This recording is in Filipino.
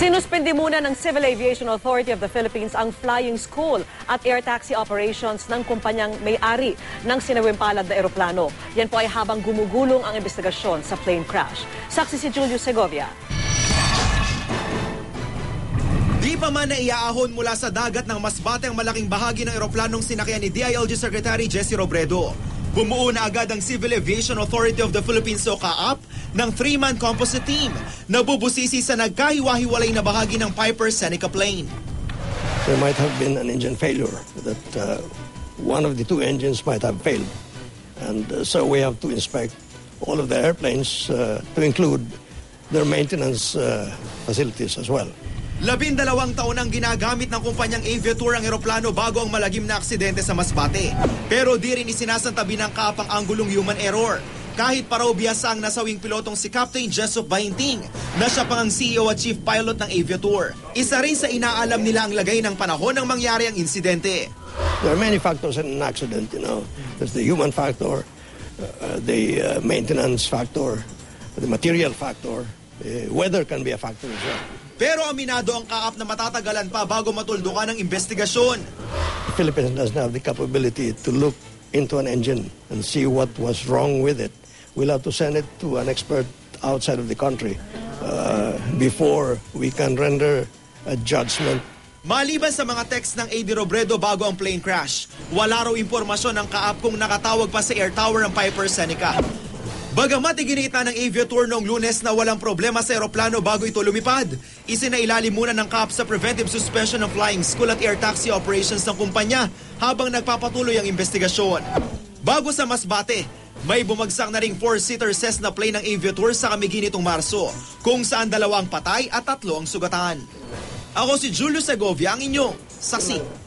Sinuspindi muna ng Civil Aviation Authority of the Philippines ang flying school at air taxi operations ng kumpanyang may-ari ng sinawimpalad na eroplano. Yan po ay habang gumugulong ang investigasyon sa plane crash. Saksi si Julio Segovia. Di pa man naiaahon mula sa dagat ng Masbate ang malaking bahagi ng eroplanong sinakyan ni DILG Secretary Jesse Robredo. Bumuo na agad ang Civil Aviation Authority of the Philippines o CAAP ng 3-man composite team na bubusisi sa nagkahiwa-hiwalay na bahagi ng Piper Seneca plane. There might have been an engine failure, that one of the two engines might have failed. And so we have to inspect all of the airplanes to include their maintenance facilities as well. 12 taon ang ginagamit ng kumpanyang Aviatur ang eroplano bago ang malagim na aksidente sa Masbate. Pero di rin isinasantabi ng CAAP ang anggulong human error. Kahit pa raw biyasa ang nasawing pilotong si Captain Jessup Bainting na siya pang ang CEO at Chief Pilot ng Aviatur. Isa rin sa inaalam nila ang lagay ng panahon ng mangyari ang insidente. There are many factors in an accident, you know. There's the human factor, the maintenance factor, the material factor. Weather can be a factor as well. Pero aminado ang CAAP na matatagalan pa bago matuldukan ang investigasyon. The Philippines doesn't have the capability to look into an engine and see what was wrong with it. We'll have to send it to an expert outside of the country before we can render a judgment. Maliban sa mga text ng AD Robredo bago ang plane crash, wala raw impormasyon ng CAAP kung nakatawag pa sa air tower ng Piper Seneca. Bagamat iginita ng Aviatur noong Lunes na walang problema sa eroplano bago ito lumipad, isinailalim muna ng CAAP sa preventive suspension ng flying school at air taxi operations ng kumpanya habang nagpapatuloy ang investigasyon. Bago sa Masbate, may bumagsak na ring 4-seater Cessna plane ng Aviatur sa Camiguin nitong Marso, kung saan 2 patay at 3 ang sugatan. Ako si Julio Segovia, ang inyong saksi.